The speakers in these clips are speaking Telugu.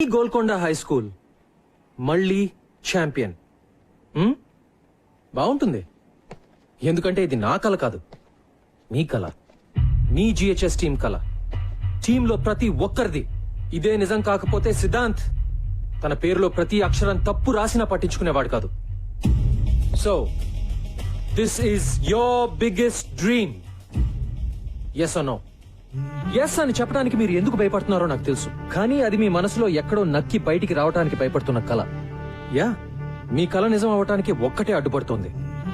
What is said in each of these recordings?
గోల్కొండ హై స్కూల్ మళ్ళీ ఛాంపియన్. బాగుంటుంది, ఎందుకంటే ఇది నా కల కాదు, మీ కల, మీ జిహెచ్ఎస్ టీం కల. టీంలో ప్రతి ఒక్కరిది. ఇదే నిజం కాకపోతే సిద్ధాంత్ తన పేరులో ప్రతి అక్షరం తప్పు రాసినా పట్టించుకునేవాడు కాదు. So this is your biggest dream. Yes or no? Yes అని చెప్పడానికి మీరు ఎందుకు భయపడుతున్నారో నాకు తెలుసు, కానీ అది మీ మనసులో ఎక్కడో నక్కి బయటికి రావడానికి భయపడుతున్న కల. యా, మీ కల నిజం అవటానికి ఒక్కటే అడ్డుపడుతోంది,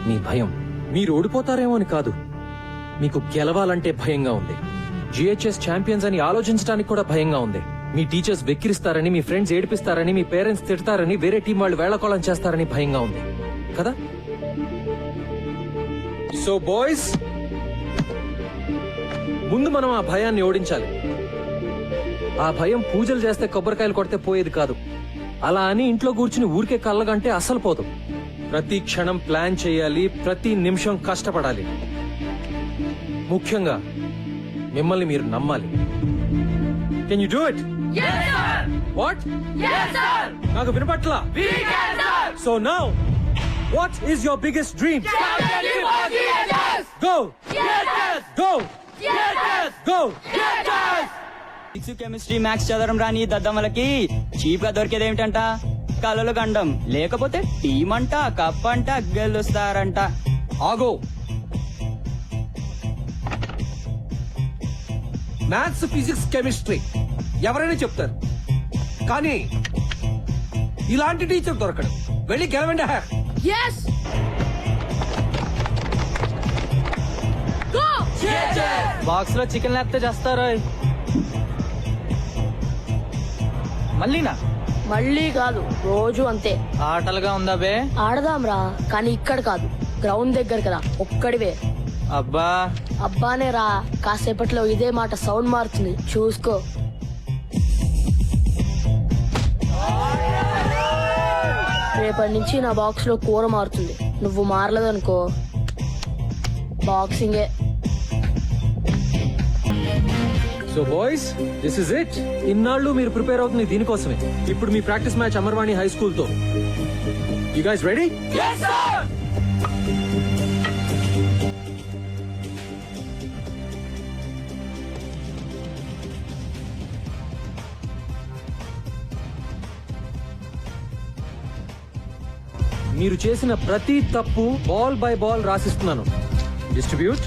మీ భయం. మీరు ఓడిపోతారేమో అని కాదు, మీకు గెలవాలంటే భయంగా ఉంది. జిహెచ్ఎస్ ఛాంపియన్స్ అని ఆలోచించడానికి కూడా భయంగా ఉంది. మీ టీచర్స్ వెక్కిరిస్తారని, మీ ఫ్రెండ్స్ ఏడిపిస్తారని, మీ పేరెంట్స్ తిడతారని, వేరే టీం వాళ్ళు వేళకోళం చేస్తారని భయంగా ఉంది కదా. సో బాయ్స్, ముందు మనం ఆ భయాన్ని ఓడించాలి. ఆ భయం పూజలు చేస్తే కొబ్బరికాయలు కొడితే పోయేది కాదు. అలా అని ఇంట్లో కూర్చుని ఊరికే కళ్ళగంటే అస్సలు పోదు. ప్రతి క్షణం ప్లాన్ చేయాలి, ప్రతి నిమిషం కష్టపడాలి. ముఖ్యంగా మిమ్మల్ని మీరు నమ్మాలి. Can you do it? What? నాకు వినపట్లా. So now what is your biggest dream? Go go go. Physics, chemistry, maths చదవడం రాని దద్దమ్మలకి చీప్ గా దొరికేది ఏమిటంట? కలలు గండం, లేకపోతే టీం అంట, కప్ అంట, గెలుస్తారంట. ఆగో. మ్యాథ్స్, ఫిజిక్స్, కెమిస్ట్రీ ఎవరైనా చెప్తారు, కానీ ఇలాంటి టీచర్ దొరకడు. వెళ్ళి గెలవండి. బాక్స్ లో చికెన్ లేకపోతే చేస్తారో. మళ్ళీ కాదు, రోజు అంతే. ఆటలుగా ఉందా బే? ఆడదాంరా, కానీ ఇక్కడ కాదు, గ్రౌండ్ దగ్గర కదా, ఒక్కడివే. అబ్బా అబ్బానే రా, కాసేపట్లో ఇదే మాట సౌండ్ మారుతుంది, చూసుకో. రేపటి నుంచి నా బాక్స్ లో కూర మారుతుంది. నువ్వు మారలేదనుకో, బాక్సింగే. So boys, this is it. ఇన్నాళ్ళు మీరు ప్రిపేర్ అవుతుంది దీనికోసమే. ఇప్పుడు మీ practice match Amarvani high school తో. You guys ready? మీరు చేసిన ప్రతి తప్పు బాల్ బై బాల్ రాసిస్తున్నాను. డిస్ట్రిబ్యూట్.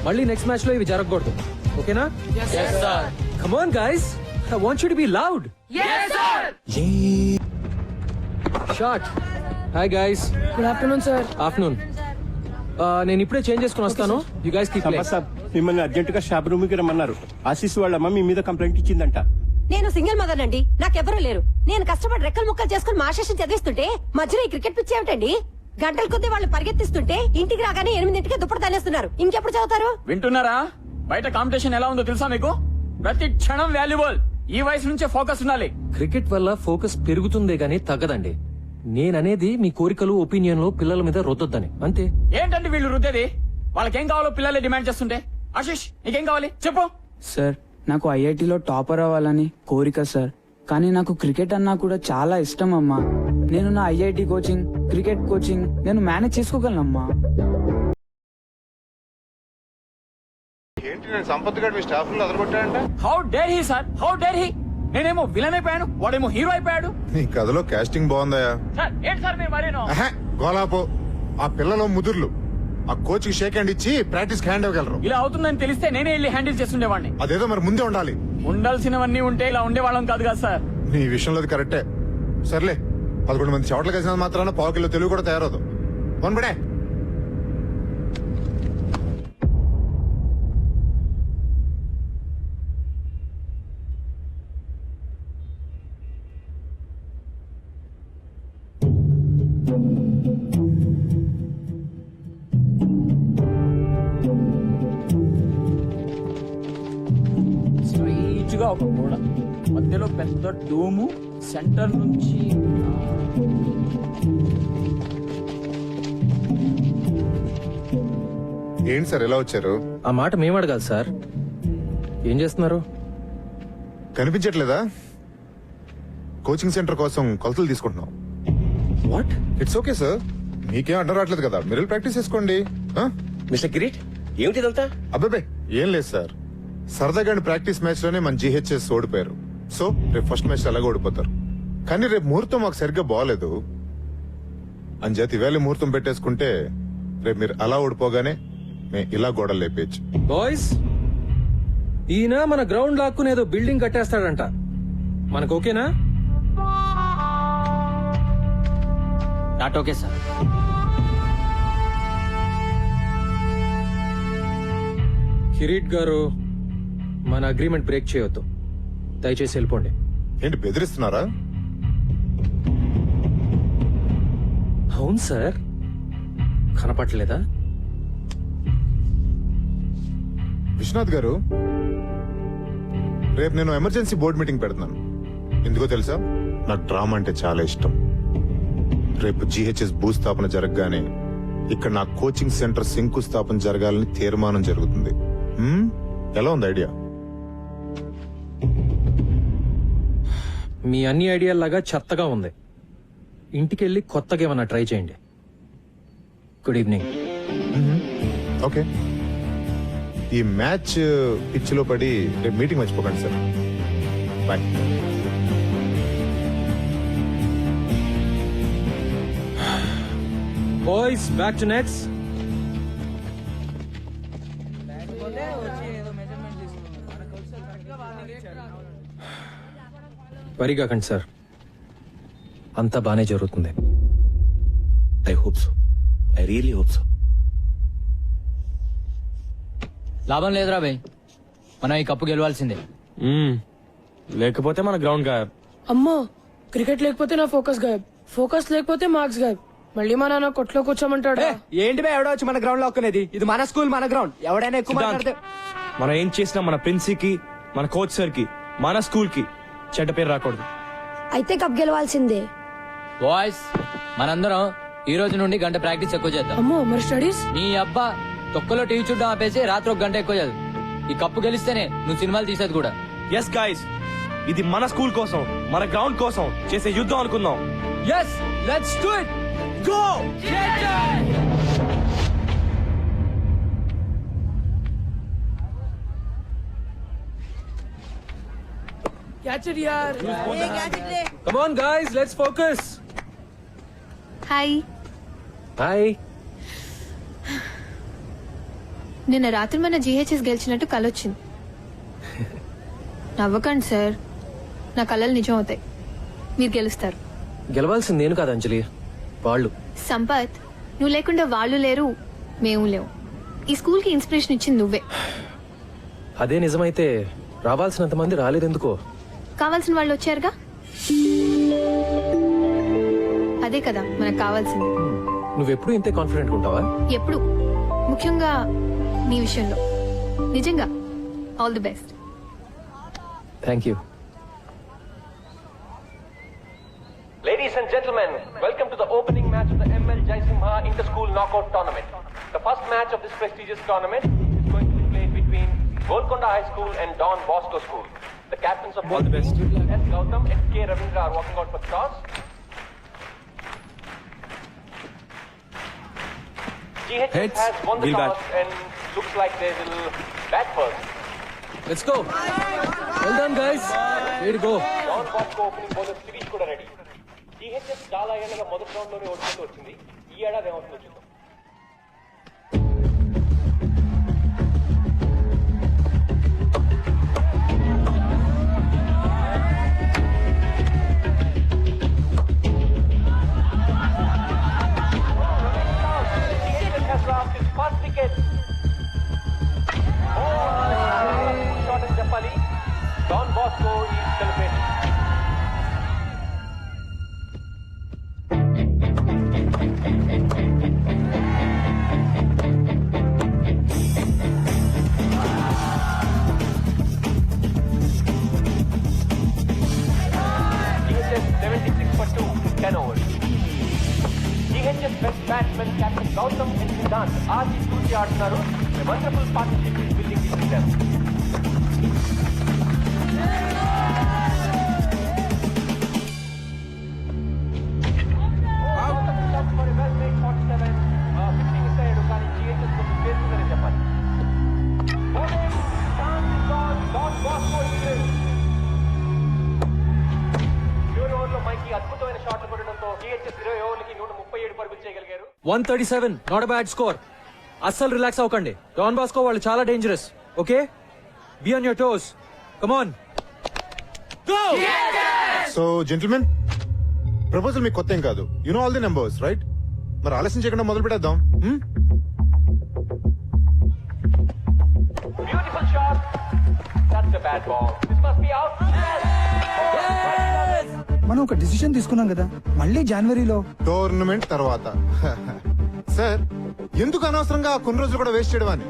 మళ్ళీ నెక్స్ట్ మ్యాచ్ లో ఇవి జరగకూడదు, ఓకేనా? Come on guys, I want you to be loud. Shot. Hi guys. Good afternoon sir. Afternoon. నేను ఇప్పుడే చేంజ్ చేసుకుని వస్తాను. You guys keep playing. Sir, మిమ్మల్ని అర్జెంట్ గా షాప్ రూమ్ కి రమ్మన్నారు. ఆశీస్ వాళ్ళ అమ్మ మీ మీద కంప్లైంట్ ఇచ్చిందంట. నేను సింగిల్ మదర్ అండి, నాకెవరూ లేరు. నేను కష్టపడి రెక్కలు ముక్కలు చేసుకుని మాస్టర్స్ చదివిస్తుంటే మధ్యలో ఈ క్రికెట్ పిచ్చి ఏమిటండి? గంటల కొద్దీ వాళ్ళు పరిగెత్తిస్తుంటే ఇంటికి రాగానే 8 దుప్పటి తనేస్తున్నారు. ఇంకెప్పుడు చదువుతారు? వింటున్నారా? బయట కాంపిటీషన్ ఎలా ఉందో తెలుసా మీకు? ప్రతి క్షణం వాల్యుబుల్. ఈ వయసు నుంచే ఫోకస్ ఉండాలి. క్రికెట్ వల్ల ఫోకస్ పెరుగుతుందే గానీ తగ్గదండి. నేననేది మీ కోరికలు, ఒపీనియన్లు పిల్లల మీద రుద్దొద్దని, అంతే. ఏంటంటే వీళ్ళు రుద్దేది? వాళ్ళకేం కావాలో పిల్లలే డిమాండ్ చేస్తుంటే. ఆశీష్, నీకేం కావాలి చెప్పు. సార్, నాకు ఐఐటిలో టాపర్ అవ్వాలని కోరిక సార్, కానీ నాకు క్రికెట్ అన్నా కూడా చాలా ఇష్టం అమ్మా. నేను నా ఐఐటి కోచింగ్, క్రికెట్ కోచింగ్ నేను మేనేజ్ చేసుకోగలనమ్మా. ఏంటి నేను సంపత్ గారు మీ స్టాఫ్ లో అదరగొట్టాడంట? How dare he sir, how dare he. నేనేమో విలన్ అయిపోయాను, వాడేమో హీరో అయిపోయాడు. నీ కథలో కాస్టింగ్ బాగుందయా? సార్ ఏంటి సార్ మీరు మరేనో? గోలాపో. ఆ పిల్లలు ముదుర్లు ఆ కోచ్ కి షేక్ హ్యాండ్ ఇచ్చి ప్రాక్టీస్ హ్యాండ్ ఇవ్వగలరు. ఇలా అవుతుందని తెలిస్తే నేనే వెళ్ళి హ్యాండిల్ చేస్తుండేవాడిని. అదేదో మరి ముందే ఉండాలి. ఉండాల్సినవన్నీ ఉంటే ఇలా ఉండేవాళ్ళం కాదు కదా సార్. నీ విషయంలో అది కరెక్టే. సర్లే, 11 మంది చోట్ల కలిసిన మాత్రాన పావు కిలో తెలుగు కూడా తయారవుదు. వన్బడే. స్ట్రైట్ గా ఒక గోడ, మధ్యలో పెద్ద డోము, సెంటర్ నుంచి ఏంటి సార్ ఎలా వచ్చారు? ఆ మాట మేము అడగాలి సార్. ఏం చేస్తున్నారు? కనిపించట్లేదా? కోచింగ్ సెంటర్ కోసం కొలతలు తీసుకుంటున్నాం. వాట్? ఇట్స్ ఓకే సార్, మీకేం అడ్డం రావట్లేదు కదా, మీరు ప్రాక్టీస్ చేసుకోండి. మిస్టర్ కిరీట్ ఏమిటిదంతా? అబ్బాబే ఏం లేదు సార్, సరదాగా ప్రాక్టీస్ మ్యాచ్ లోనే మన GHS ఓడిపోయారు. సో రేపు ఫస్ట్ మ్యాచ్ అలాగే ఓడిపోతారు. కానీ రేపు ముహూర్తం మాకు సరిగ్గా బాగలేదు అని చేతి వేళ ముహూర్తం పెట్టేసుకుంటే రేపు మీరు అలా ఓడిపోగానే మేము ఇలా గోడలు లేపేయచ్చు. బాయ్స్, ఈయన మన గ్రౌండ్ లాక్కుని ఏదో బిల్డింగ్ కట్టేస్తాడంట. మనకు ఓకేనా? Not okay sir. కిరీట్ గారు, మన అగ్రిమెంట్ బ్రేక్ చేయొద్దు. దయచేసి వెళ్ళిపోండి. ఏంటి బెదిరిస్తున్నారా? అవును సార్, కనపట్లేదా? విశ్వనాథ్ గారు, రేపు నేను ఎమర్జెన్సీ బోర్డు మీటింగ్ పెడుతున్నాను. ఎందుకో తెలుసా, నాకు డ్రామా అంటే చాలా ఇష్టం. రేపు GHS భూస్థాపన జరగగానే ఇక్కడ నా కోచింగ్ సెంటర్ శంకుస్థాపన జరగాలని తీర్మానం జరుగుతుంది. ఎలా ఉంది ఐడియా? మీ అన్ని ఐడియాల్లాగా చెత్తగా ఉంది. ఇంటికెళ్ళి కొత్తగా ఏమన్నా ట్రై చేయండి. Good evening. ఓకే, ఈ మ్యాచ్ పిచ్ లో పడి రేపు మీటింగ్ మర్చిపోకండి sir. Bye. Boys, back to nets. Worry కాకండి సార్, అంతా బానే జరుగుతుంది. I hope so, I really hope so. లాభం లేదురా భయ్, మనం ఈ కప్పు గెలవాల్సిందే. లేకపోతే మన గ్రౌండ్ గాయబ్. అమ్మో, క్రికెట్ లేకపోతే నా ఫోకస్ గాయబ్, ఫోకస్ లేకపోతే మార్క్స్ గాయబ్. మళ్ళీ మా నాన్న కొట్లో కూర్చోమంటాడు. ఏంటి బే ఎవడో వచ్చి మన గ్రౌండ్ లో ఒక్కనేది? ఇది మన స్కూల్, మన గ్రౌండ్. ఎవడైనా ఎక్కువ మాట్లాడితే మనం ఏం చేసినా మన ప్రిన్సీకి, మన కోచ్ సార్ కి, మన స్కూల్ కి చెడ్డ పేరు రాకూడదు. అయితే కప్ గెలవాల్సిందే. బాయ్స్, మనందరం ఈ రోజు నుండి గంట ప్రాక్టీస్ ఎక్కువ చేద్దాం. అమ్మో, మరి స్టడీస్? నీ అబ్బా తొక్కలో టీవీ చూడడం ఆపేసి రాత్రి 1 గంట ఎక్కువ చదువు. ఈ కప్పు గెలిస్తేనే నువ్వు సినిమాలు తీసేది కూడా. ఎస్ గైస్, ఇది మన స్కూల్ కోసం, మన గ్రౌండ్ కోసం చేసే యుద్ధం అనుకుందాం. Yes, let's do it. Go! Catch it యార్. Come on guys, let's focus. Hi. Hi. నిన్న రాత్రి మన GHS గెలిచినట్టు కలొచ్చింది. నవ్వకండి సార్, నా కలలు నిజం అవుతాయి. మీరు గెలుస్తారు. గెలవాల్సింది నేను కాదు అంజలి, వాళ్ళు. సంపత్, నువ్వు లేకుండా వాళ్ళు లేరు, మేము లేవు. ఈ స్కూల్ కి ఇన్స్పిరేషన్ ఇచ్చింది నువ్వే. అదే నిజమైతే రావాల్సినంత మంది రాలేదెందుకో? కావాల్సిన వాళ్ళు వచ్చారుగా, అదే కదా మనకు కావాల్సింది. నువ్వెప్పుడు ఇంతే కాన్ఫిడెంట్ ఉంటావా? ఎప్పుడు, ముఖ్యంగా నీ విషయంలో. నిజంగా all the best. Thank you. Ladies and gentlemen, welcome to the opening match of the ML Jaisimha Inter-School Knockout Tournament. The first match of this prestigious tournament is going to be played between Golconda High School and Don Bosco School. The captains of both teams, S. Gautam and K. Ravindra, are walking out for the toss. GHS Heads, has won the we'll toss and looks like they will bat first. Let's go. Well done guys, way to go. Don Bosco opening bowler Sirish కూడా రెడీ. GHS చాలా ఏళ్ళగా మొదటి రౌండ్ లోనే ఓడిపోతూ వచ్చింది. ఈ ఏడాది ఏమవుతుందో చూద్దాం. GHS has lost its first wicket. Shot అని చెప్పాలి. Don Bosco is celebrating. GHS 76 for 2, 10 overs. GHS best batsmen Captain Gautam and Siddhant ఆర్జీ చూసి ఆడుతున్నారు. A wonderful partnership is building between them. అద్భుతమైన షాట్లు కొట్టడంతో GHS 20 ఓవర్లకి 137 పరుగులు చేయగలిగారు. 137 నాట్ బ్యాడ్ స్కోర్. అస్సలు రిలాక్స్ అవ్వకండి. డాన్ బాస్కో వాళ్ళు చాలా dangerous. Okay, be on your toes. Come on, go. So gentlemen, proposal మీకు కొత్త ఏం కాదు. You know all the numbers right? మరి ఆలస్యం చేయకుండా మొదలు పెట్టేద్దాం. Beautiful shot. That's a bad ball. This must be out. మనం ఒక డిసిషన్ తీసుకున్నాం కదా, మళ్ళీ జనవరిలో టోర్నమెంట్ తర్వాత సార్ ఎందుకు అనవసరంగా కొన్ని రోజులు కూడా వేస్ట్ చేయడం అని